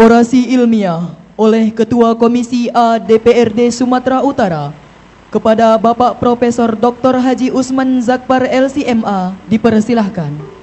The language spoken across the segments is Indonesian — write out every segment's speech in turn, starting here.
Orasi ilmiah oleh Ketua Komisi A DPRD Sumatera Utara kepada Bapak Profesor Dr. Haji Usman Zakbar LCMA dipersilahkan.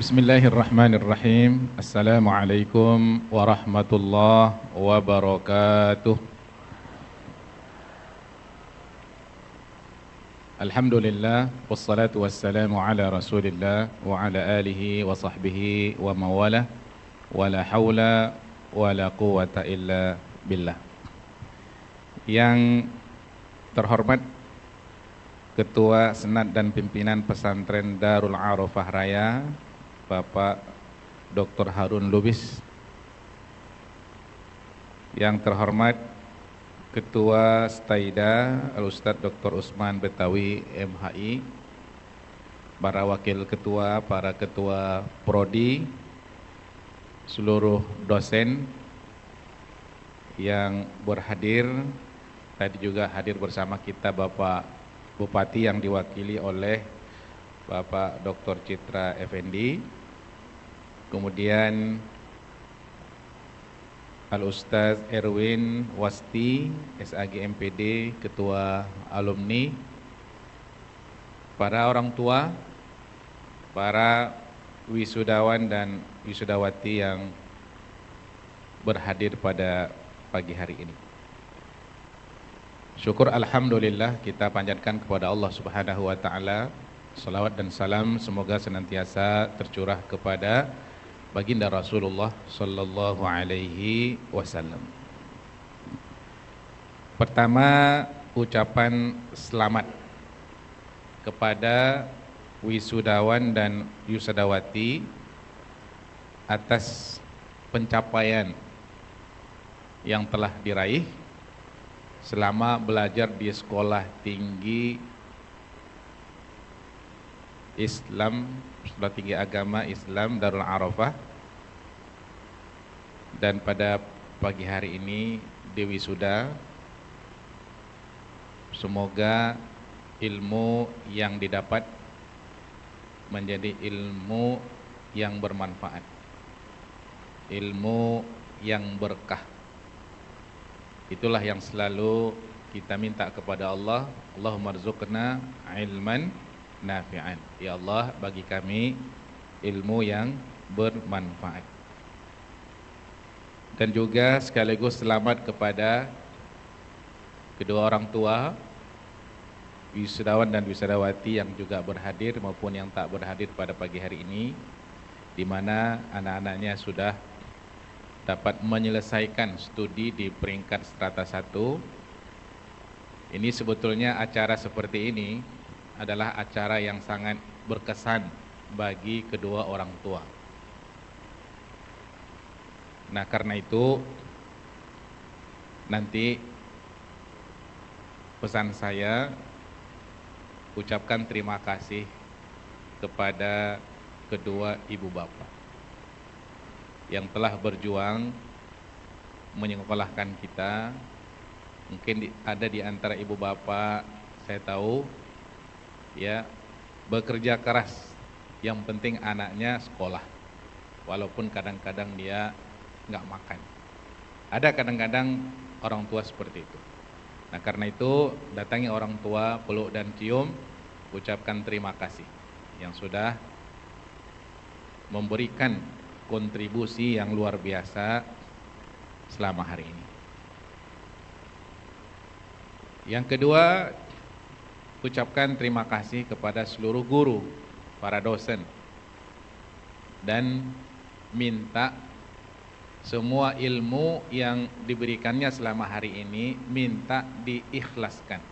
Bismillahirrahmanirrahim. Assalamualaikum warahmatullahi wabarakatuh. Alhamdulillah, wassalatu wassalamu ala rasulillah wa ala alihi wa sahbihi wa mawalah, wa la hawla wa la quwata illa billah. Yang terhormat Ketua Senat dan Pimpinan Pesantren Darul Arafah Raya, Bapak Dr. Harun Lubis. Yang terhormat Ketua Staida Al-Ustadz Dr. Usman Betawi MHI, para wakil ketua, para ketua prodi, seluruh dosen yang berhadir. Tadi juga hadir bersama kita Bapak Bupati yang diwakili oleh Bapak Dr. Citra Effendi, kemudian Al-Ustaz Erwin Wasti, SAG MPD, Ketua Alumni, para orang tua, para wisudawan dan wisudawati yang berhadir pada pagi hari ini. Syukur alhamdulillah kita panjatkan kepada Allah Subhanahu wa taala. Salawat dan salam semoga senantiasa tercurah kepada baginda Rasulullah sallallahu alaihi wasallam. Pertama, ucapan selamat kepada wisudawan dan wisudawati atas pencapaian yang telah diraih selama belajar di Sekolah Tinggi Islam, Sekolah Tinggi Agama Islam Darul Arafah, dan pada pagi hari ini di wisuda. Semoga ilmu yang didapat menjadi ilmu yang bermanfaat, ilmu yang berkah. Itulah yang selalu kita minta kepada Allah. Allahumma rzuqna ilman nafi'an. Ya Allah, bagi kami ilmu yang bermanfaat. Dan juga sekaligus selamat kepada kedua orang tua, wisudawan dan wisudawati yang juga berhadir maupun yang tak berhadir pada pagi hari ini, di mana anak-anaknya sudah dapat menyelesaikan studi di peringkat strata 1. Ini sebetulnya acara seperti ini adalah acara yang sangat berkesan bagi kedua orang tua. Nah, karena itu nanti pesan saya, ucapkan terima kasih kepada kedua ibu bapak yang telah berjuang menyekolahkan kita. Mungkin ada di antara ibu bapak, saya tahu ya, bekerja keras, yang penting anaknya sekolah, walaupun kadang-kadang dia nggak makan. Ada kadang-kadang orang tua seperti itu. Nah, karena itu datangi orang tua, peluk dan cium, ucapkan terima kasih yang sudah memberikan kontribusi yang luar biasa selama hari ini. Yang kedua, ucapkan terima kasih kepada seluruh guru, para dosen, dan minta semua ilmu yang diberikannya selama hari ini minta diikhlaskan.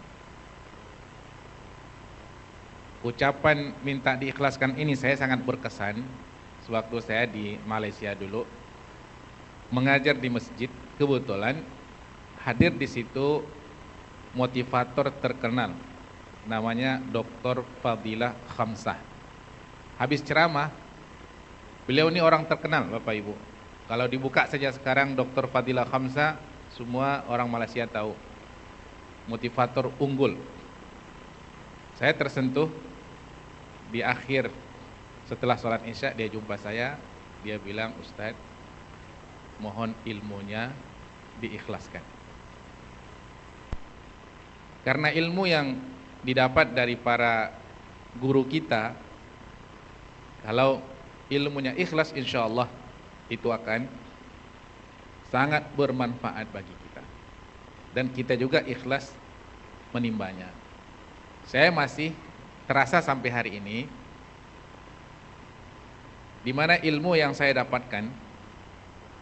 Ucapan minta diikhlaskan ini saya sangat berkesan. Sewaktu saya di Malaysia dulu mengajar di masjid, kebetulan hadir di situ motivator terkenal, namanya Dr. Fadilah Khamsah. Habis ceramah, beliau ini orang terkenal Bapak Ibu. Kalau dibuka saja sekarang Dr. Fadilah Khamsah, semua orang Malaysia tahu. Motivator unggul. Saya tersentuh di akhir setelah sholat Isya, dia jumpa saya, dia bilang, Ustadz, mohon ilmunya diikhlaskan. Karena ilmu yang didapat dari para guru kita, kalau ilmunya ikhlas, insya Allah itu akan sangat bermanfaat bagi kita. Dan kita juga ikhlas menimbanya. Saya masih terasa sampai hari ini, di mana ilmu yang saya dapatkan,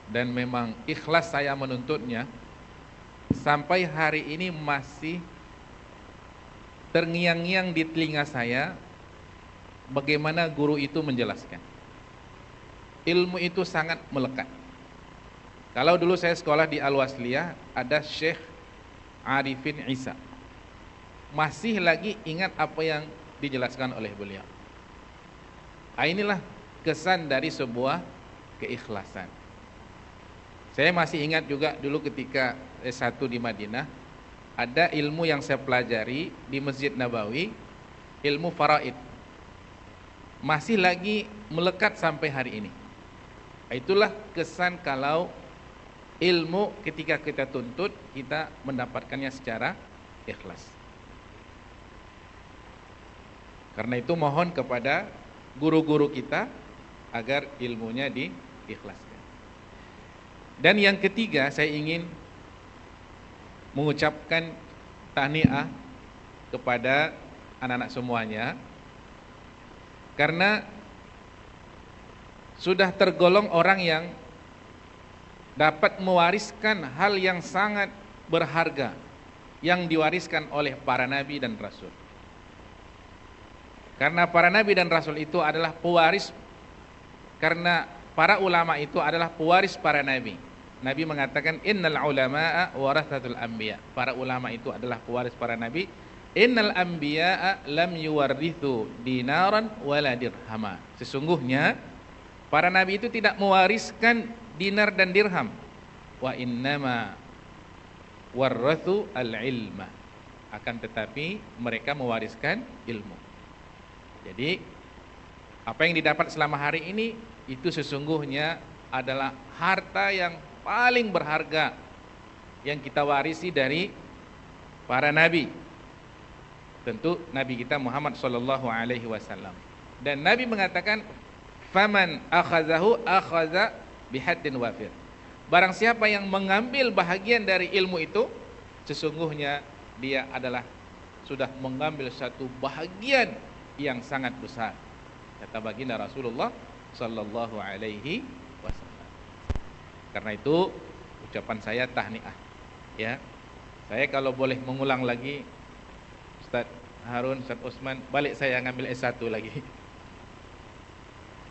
dan memang ikhlas saya menuntutnya, sampai hari ini masih terngiang-ngiang di telinga saya bagaimana guru itu menjelaskan. Ilmu itu sangat melekat. Kalau dulu saya sekolah di Al-Wasliyah, ada Syekh Arifin Isa, masih lagi ingat apa yang dijelaskan oleh beliau. Inilah kesan dari sebuah keikhlasan. Saya masih ingat juga dulu ketika S1 di Madinah, ada ilmu yang saya pelajari di Masjid Nabawi, ilmu faraid, masih lagi melekat sampai hari ini. Itulah kesan kalau ilmu ketika kita tuntut, kita mendapatkannya secara ikhlas. Karena itu mohon kepada guru-guru kita agar ilmunya diikhlaskan. Dan yang ketiga, saya ingin mengucapkan tahniah kepada anak-anak semuanya, karena sudah tergolong orang yang dapat mewariskan hal yang sangat berharga yang diwariskan oleh para nabi dan rasul. Karena para nabi dan rasul itu adalah pewaris, karena para ulama itu adalah pewaris para nabi. Nabi mengatakan innal ulama'a warathatul anbiya. Para ulama itu adalah pewaris para nabi. Innal anbiya'a lam yuwarrithu dinaran wala dirhama. Sesungguhnya para nabi itu tidak mewariskan dinar dan dirham. Wa innama warrathu al-ilma. Akan tetapi mereka mewariskan ilmu. Jadi apa yang didapat selama hari ini itu sesungguhnya adalah harta yang paling berharga yang kita warisi dari para nabi. Tentu Nabi kita Muhammad sallallahu alaihi wasallam. Dan Nabi mengatakan, "Faman akhazahu akhaza bihaddin wafir." Barang siapa yang mengambil bahagian dari ilmu itu, sesungguhnya dia adalah sudah mengambil satu bahagian yang sangat besar. Kata baginda Rasulullah sallallahu alaihi wasallam. Karena itu ucapan saya tahniah. Ya. Saya kalau boleh mengulang lagi, Ustaz Harun, Ustaz Osman, balik saya ngambil S1 lagi.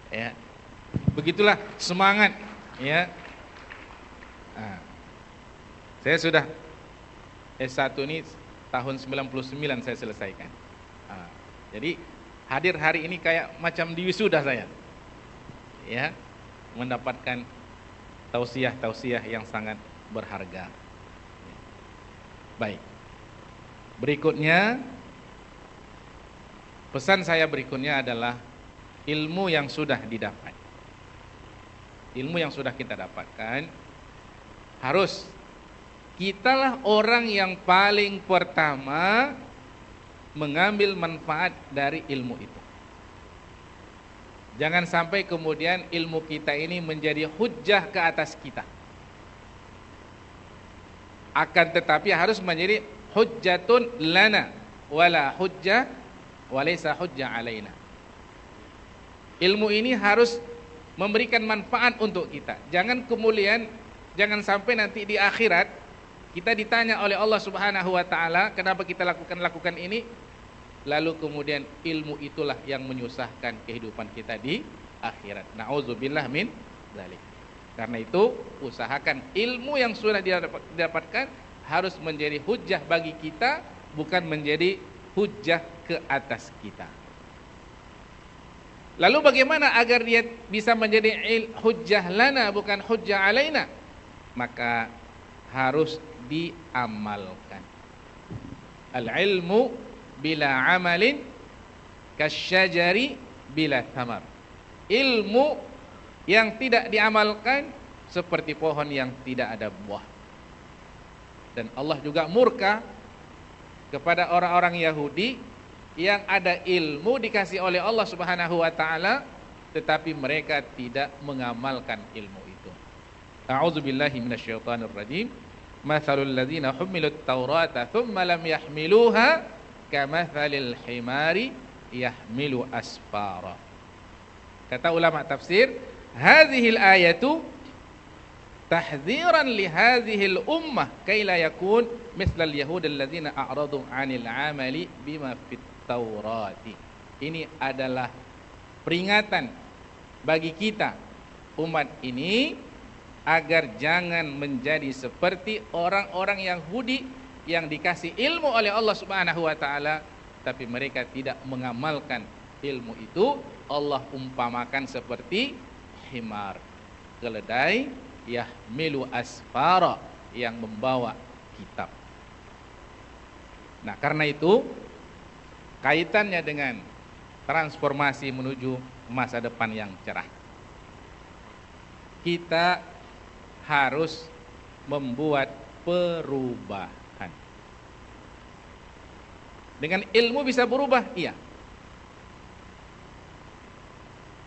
Ya. Begitulah semangat, ya. Nah, saya sudah S1 ini tahun 99 saya selesaikan. Nah, jadi hadir hari ini kayak macam di wisuda saya. Ya, mendapatkan tausiah-tausiah yang sangat berharga. Baik. Berikutnya, pesan saya berikutnya adalah ilmu yang sudah didapat. Ilmu yang sudah kita dapatkan, harus kitalah orang yang paling pertama mengambil manfaat dari ilmu itu. Jangan sampai kemudian ilmu kita ini menjadi hujjah ke atas kita. Akan tetapi harus menjadi hujjatun lana wala hujjah walaysa hujjah alaina. Ilmu ini harus memberikan manfaat untuk kita. Jangan kemudian, jangan sampai nanti di akhirat kita ditanya oleh Allah Subhanahu wa taala, kenapa kita lakukan ini? Lalu kemudian ilmu itulah yang menyusahkan kehidupan kita di akhirat. Na'udzubillah min dzalik. Karena itu usahakan ilmu yang sudah didapatkan harus menjadi hujjah bagi kita, bukan menjadi hujjah ke atas kita. Lalu bagaimana agar dia bisa menjadi hujjah lana bukan hujjah alaina? Maka harus diamalkan. Al-ilmu bila amalin kasyajari bila thamar. Ilmu yang tidak diamalkan seperti pohon yang tidak ada buah. Dan Allah juga murka kepada orang-orang Yahudi yang ada ilmu dikasih oleh Allah Subhanahu wa taala tetapi mereka tidak mengamalkan ilmu itu. A'udzubillahi minasyaitonir rajim. Mathalul ladzina humilut taurata thumma lam yahmiluha kamathalil himari yahmilu asfara. Kata ulama tafsir, hadhil ayatu tahdziran li hadhil ummah kay la yakun mithlal yahud alladzina a'radu 'anil 'amali bima fit taurati. Ini adalah peringatan bagi kita umat ini agar jangan menjadi seperti orang-orang Yahudi yang dikasih ilmu oleh Allah Subhanahu wa taala tapi mereka tidak mengamalkan ilmu itu. Allah umpamakan seperti himar, keledai yahmilu asfara, yang membawa kitab. Nah, karena itu kaitannya dengan transformasi menuju masa depan yang cerah, kita harus membuat perubahan. Dengan ilmu bisa berubah, iya.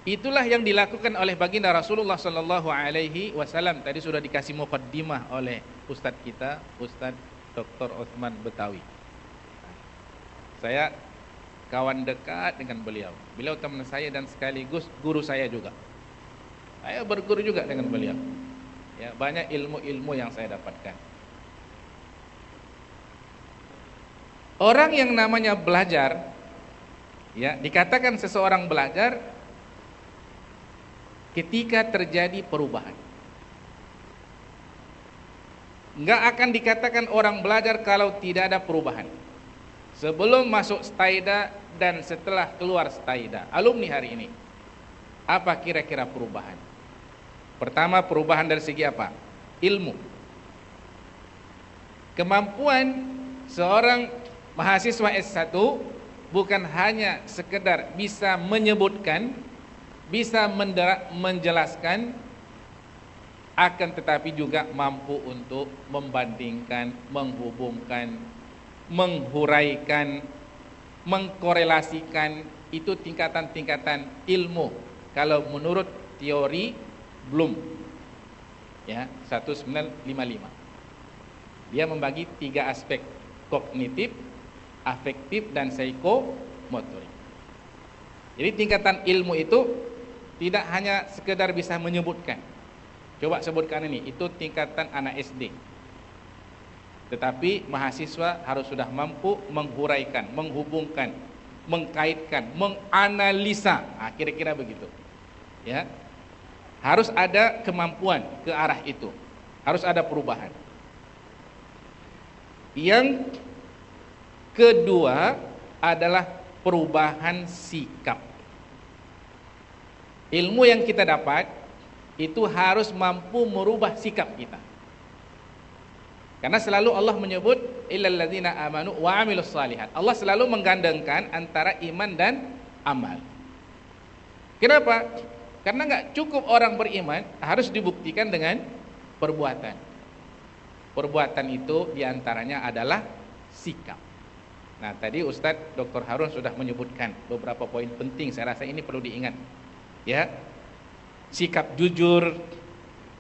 Itulah yang dilakukan oleh baginda Rasulullah sallallahu alaihi wasallam. Tadi sudah dikasih muqaddimah oleh ustadz kita, Ustadz Dr. Utsman Betawi. Saya kawan dekat dengan beliau. Beliau teman saya dan sekaligus guru saya juga. Saya berguru juga dengan beliau. Ya, banyak ilmu-ilmu yang saya dapatkan. Orang yang namanya belajar, ya, dikatakan seseorang belajar ketika terjadi perubahan. Enggak akan dikatakan orang belajar kalau tidak ada perubahan. Sebelum masuk staida dan setelah keluar staida, alumni hari ini, apa kira-kira perubahan? Pertama, perubahan dari segi apa? Ilmu. Kemampuan seorang mahasiswa S1 bukan hanya sekedar bisa menyebutkan, bisa menjelaskan, akan tetapi juga mampu untuk membandingkan, menghubungkan, menghuraikan, mengkorelasikan. Itu tingkatan-tingkatan ilmu. Kalau menurut teori Bloom, ya, 1955, dia membagi 3 aspek: kognitif, afektif, dan psikomotorik. Jadi tingkatan ilmu itu tidak hanya sekedar bisa menyebutkan. Coba sebutkan ini, itu tingkatan anak SD. Tetapi mahasiswa harus sudah mampu menghuraikan, menghubungkan, mengkaitkan, menganalisa. Nah, kira-kira begitu. Ya. Harus ada kemampuan ke arah itu. Harus ada perubahan. Yang kedua adalah perubahan sikap. Ilmu yang kita dapat itu harus mampu merubah sikap kita. Karena selalu Allah menyebut illal ladzina amanu wa amilus shalihat. Allah selalu menggandengkan antara iman dan amal. Kenapa? Karena enggak cukup orang beriman, harus dibuktikan dengan perbuatan. Perbuatan itu diantaranya adalah sikap. Nah, tadi Ustadz Dr. Harun sudah menyebutkan beberapa poin penting. Saya rasa ini perlu diingat. Ya, sikap jujur,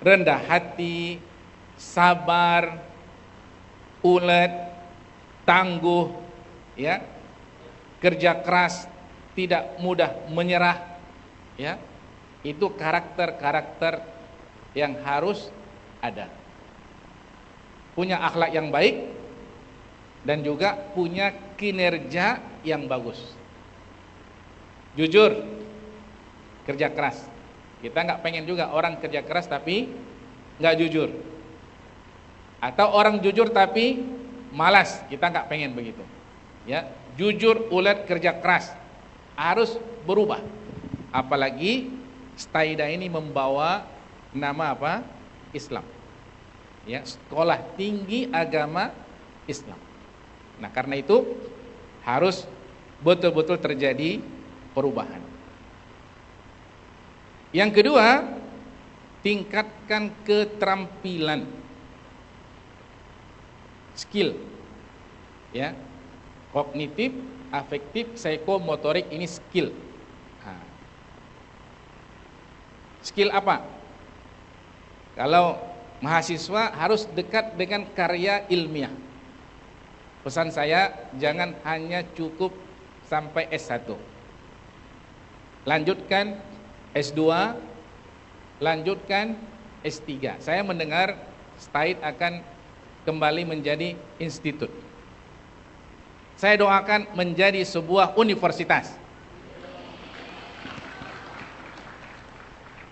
rendah hati, sabar, ulet, tangguh, ya, kerja keras, tidak mudah menyerah, ya, itu karakter-karakter yang harus ada. Punya akhlak yang baik dan juga punya kinerja yang bagus. Jujur, kerja keras. Kita nggak pengen juga orang kerja keras tapi nggak jujur. Atau orang jujur tapi malas, kita nggak pengen begitu. Ya, jujur, ulet, kerja keras, harus berubah. Apalagi Staida ini membawa nama apa? Islam. Ya, sekolah tinggi agama Islam. Nah, karena itu harus betul-betul terjadi perubahan. Yang kedua, tingkatkan keterampilan, skill, ya, kognitif, afektif, psikomotorik, ini skill. Nah, skill apa? Kalau mahasiswa harus dekat dengan karya ilmiah. Pesan saya, jangan hanya cukup sampai S1. Lanjutkan S2, lanjutkan S3. Saya mendengar Staid akan kembali menjadi institut. Saya doakan menjadi sebuah universitas.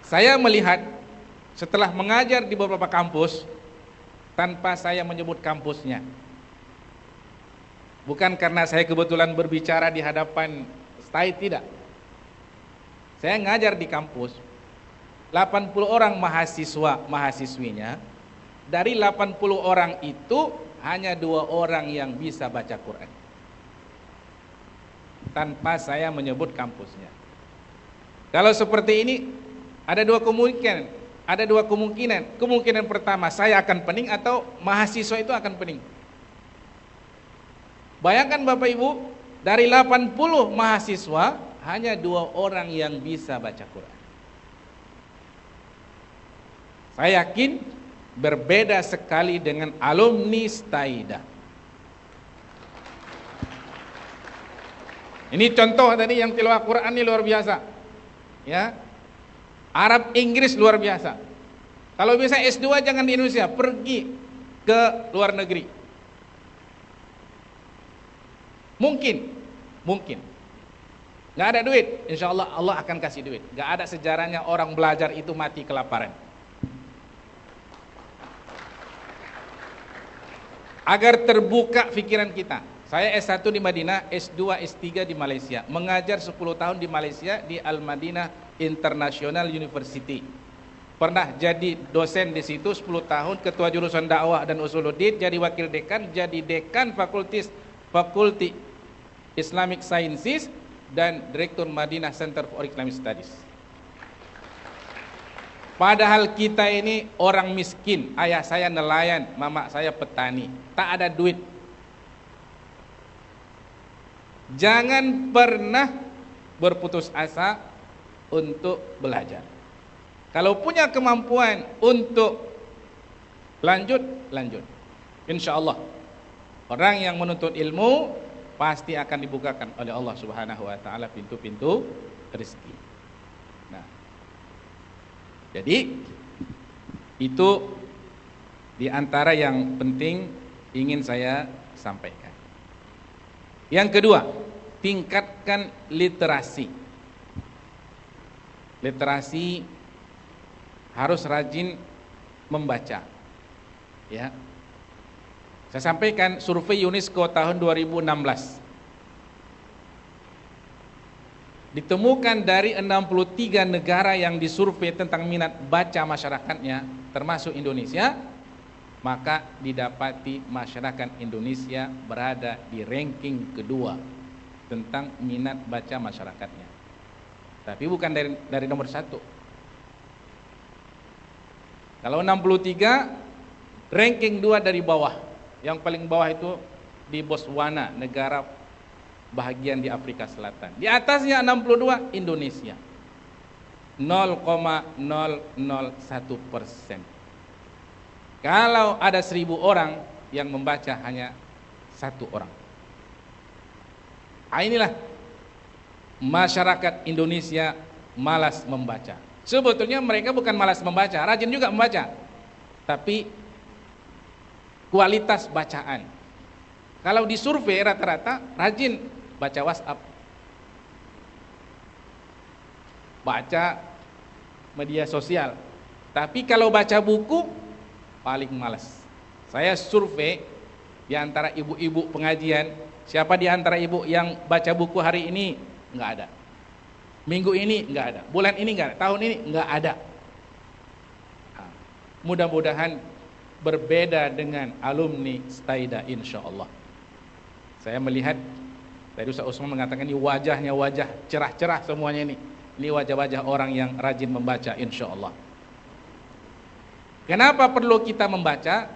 Saya melihat setelah mengajar di beberapa kampus, tanpa saya menyebut kampusnya, bukan karena saya kebetulan berbicara di hadapan Staid, tidak. Saya ngajar di kampus, 80 orang mahasiswinya, dari 80 orang itu hanya 2 orang yang bisa baca Quran. Tanpa saya menyebut kampusnya. Kalau seperti ini, ada dua kemungkinan. Kemungkinan pertama, saya akan pening atau mahasiswa itu akan pening. Bayangkan Bapak Ibu, dari 80 mahasiswa, hanya 2 orang yang bisa baca Quran. Saya yakin berbeda sekali dengan alumni Staida. Ini contoh tadi yang tilawah Quran ini luar biasa. Ya. Arab Inggris luar biasa. Kalau bisa S2 jangan di Indonesia, pergi ke luar negeri. Mungkin. Nggak ada duit, insya Allah Allah akan kasih duit. Nggak ada sejarahnya orang belajar itu mati kelaparan. Agar terbuka pikiran kita. Saya S1 di Madinah, S2, S3 di Malaysia. Mengajar 10 tahun di Malaysia di Al-Madinah International University. Pernah jadi dosen di situ 10 tahun, ketua jurusan dakwah dan usuluddin, jadi wakil dekan, jadi dekan fakulti Islamic Sciences, dan direktur Madinah Center for Islamic Studies. Padahal kita ini orang miskin, ayah saya nelayan, mama saya petani, tak ada duit. Jangan pernah berputus asa untuk belajar. Kalau punya kemampuan untuk lanjut. Insya Allah orang yang menuntut ilmu pasti akan dibukakan oleh Allah Subhanahu wa taala pintu-pintu rezeki. Nah, jadi itu di antara yang penting ingin saya sampaikan. Yang kedua, tingkatkan literasi. Literasi harus rajin membaca. Ya. Saya sampaikan survei UNESCO tahun 2016. Ditemukan dari 63 negara yang disurvei tentang minat baca masyarakatnya, termasuk Indonesia, maka didapati masyarakat Indonesia berada di ranking kedua tentang minat baca masyarakatnya. Tapi bukan dari nomor 1. Kalau 63, ranking 2 dari bawah. Yang paling bawah itu di Botswana, negara bahagian di Afrika Selatan. Di atasnya 62 Indonesia. 0,001%. Kalau ada 1000 orang yang membaca hanya 1 orang. Inilah masyarakat Indonesia malas membaca. Sebetulnya mereka bukan malas membaca, rajin juga membaca. Tapi kualitas bacaan. Kalau disurvei rata-rata rajin baca WhatsApp, baca media sosial. Tapi kalau baca buku paling malas. Saya survei di antara ibu-ibu pengajian, siapa di antara ibu yang baca buku hari ini? Enggak ada. Minggu ini enggak ada. Bulan ini enggak ada. Tahun ini enggak ada. Nah, mudah-mudahan berbeda dengan alumni Staida insyaallah. Saya melihat tadi Ustaz Usman mengatakan ini wajahnya wajah cerah-cerah semuanya ini. Ini wajah-wajah orang yang rajin membaca insyaallah. Kenapa perlu kita membaca?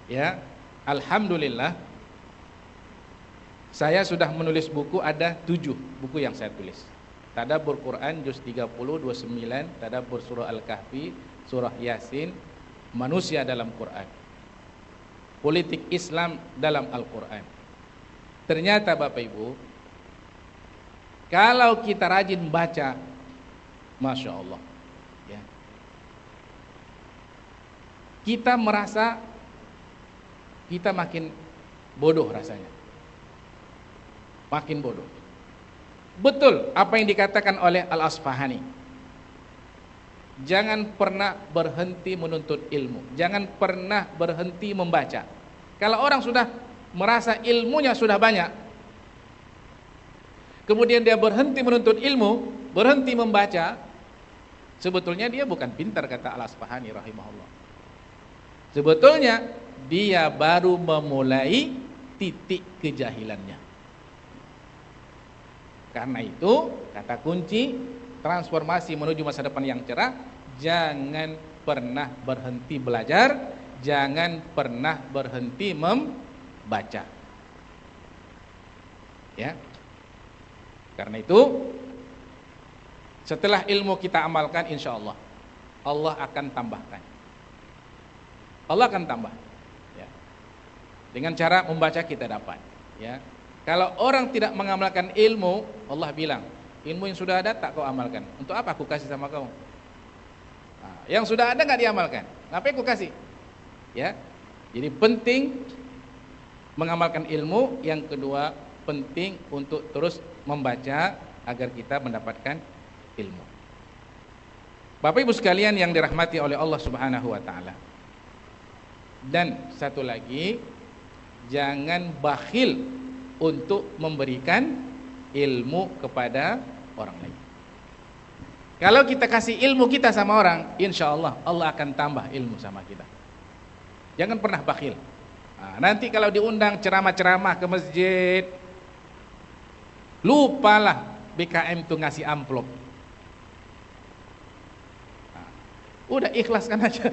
Ya, alhamdulillah saya sudah menulis buku, ada 7 buku yang saya tulis. Tadabbur Quran juz 30, 29, Tadabbur surah Al-Kahfi, surah Yasin, Manusia dalam Quran, Politik Islam dalam Al-Quran. Ternyata Bapak Ibu, kalau kita rajin baca, Masya Allah, ya, kita merasa kita makin bodoh rasanya. Makin bodoh. Betul apa yang dikatakan oleh Al-Asfahani. Jangan pernah berhenti menuntut ilmu. Jangan pernah berhenti membaca. Kalau orang sudah merasa ilmunya sudah banyak, kemudian dia berhenti menuntut ilmu, berhenti membaca, sebetulnya dia bukan pintar, kata Al-Asfahani rahimahullah. Sebetulnya dia baru memulai titik kejahilannya. Karena itu kata kunci transformasi menuju masa depan yang cerah, jangan pernah berhenti belajar, jangan pernah berhenti membaca. Ya. Karena itu setelah ilmu kita amalkan, insya Allah Allah akan tambahkan. Allah akan tambah. Ya. Dengan cara membaca kita dapat. Ya. Kalau orang tidak mengamalkan ilmu, Allah bilang, ilmu yang sudah ada tak kau amalkan. Untuk apa aku kasih sama kau? Nah, yang sudah ada nggak diamalkan. Ngapain aku kasih? Ya. Jadi penting mengamalkan ilmu. Yang kedua, penting untuk terus membaca agar kita mendapatkan ilmu. Bapak Ibu sekalian yang dirahmati oleh Allah Subhanahu wa taala. Dan satu lagi, jangan bakhil untuk memberikan ilmu kepada orang lain. Kalau kita kasih ilmu kita sama orang, insya Allah Allah akan tambah ilmu sama kita. Jangan pernah bakhil. Nah, nanti kalau diundang ceramah-ceramah ke masjid, lupalah BKM tuh ngasih amplop. Nah, udah ikhlaskan aja.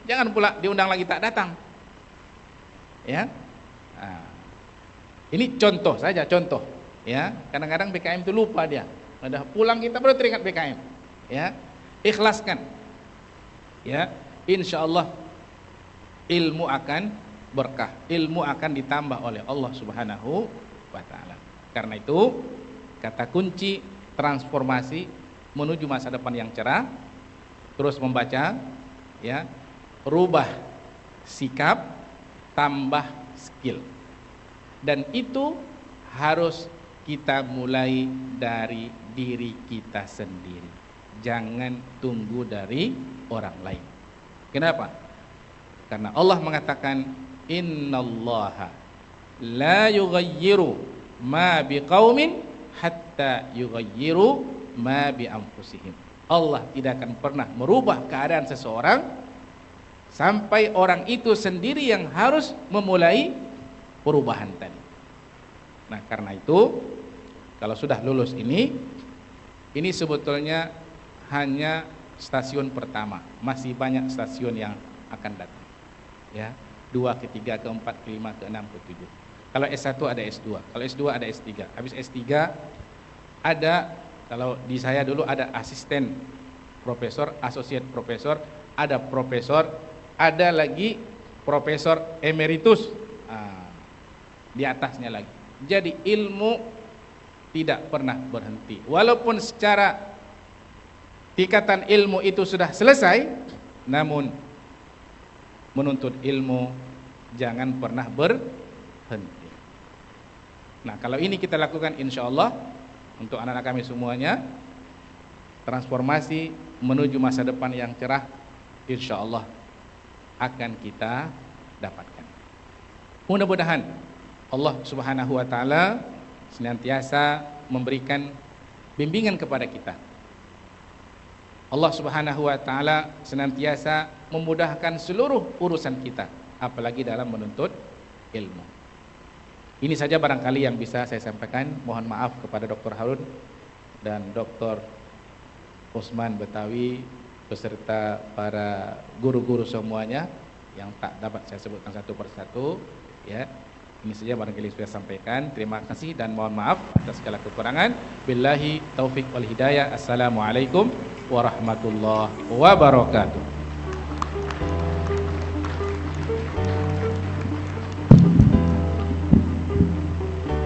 Jangan pula diundang lagi tak datang. Ya. Nah, ini contoh saja, contoh. Ya, kadang-kadang BKM itu lupa dia. Udah pulang kita baru teringat BKM. Ya, ikhlaskan. Ya, insya Allah ilmu akan berkah, ilmu akan ditambah oleh Allah Subhanahu wa taala. Karena itu kata kunci transformasi menuju masa depan yang cerah, terus membaca, ya, rubah sikap, tambah skill. Dan itu harus kita mulai dari diri kita sendiri. Jangan tunggu dari orang lain. Kenapa? Karena Allah mengatakan innallaha la yughayyiru ma biqaumin hatta yughayyiru ma bi anfusihim. Allah tidak akan pernah merubah keadaan seseorang sampai orang itu sendiri yang harus memulai perubahan tadi. Nah, karena itu kalau sudah lulus ini sebetulnya hanya stasiun pertama. Masih banyak stasiun yang akan datang. Ya, 2, ke 3, ke 4, ke 5, ke 6, ke 7. Kalau S1 ada S2, kalau S2 ada S3. Habis S3 ada, kalau di saya dulu ada asisten profesor, associate profesor, ada profesor, ada lagi profesor emeritus. Di atasnya lagi. Jadi ilmu tidak pernah berhenti. Walaupun secara tingkatan ilmu itu sudah selesai, namun menuntut ilmu jangan pernah berhenti. Nah, kalau ini kita lakukan, insya Allah untuk anak-anak kami semuanya, transformasi menuju masa depan yang cerah, insya Allah akan kita dapatkan. Mudah-mudahan Allah Subhanahu wa taala senantiasa memberikan bimbingan kepada kita. Allah Subhanahu wa taala senantiasa memudahkan seluruh urusan kita, apalagi dalam menuntut ilmu. Ini saja barangkali yang bisa saya sampaikan. Mohon maaf kepada Dr. Harun dan Dr. Usman Betawi beserta para guru-guru semuanya yang tak dapat saya sebutkan satu persatu, ya. Ini saja barangkali saya sampaikan. Terima kasih dan mohon maaf atas segala kekurangan. Billahi taufik wal hidayah. Assalamualaikum warahmatullahi wabarakatuh.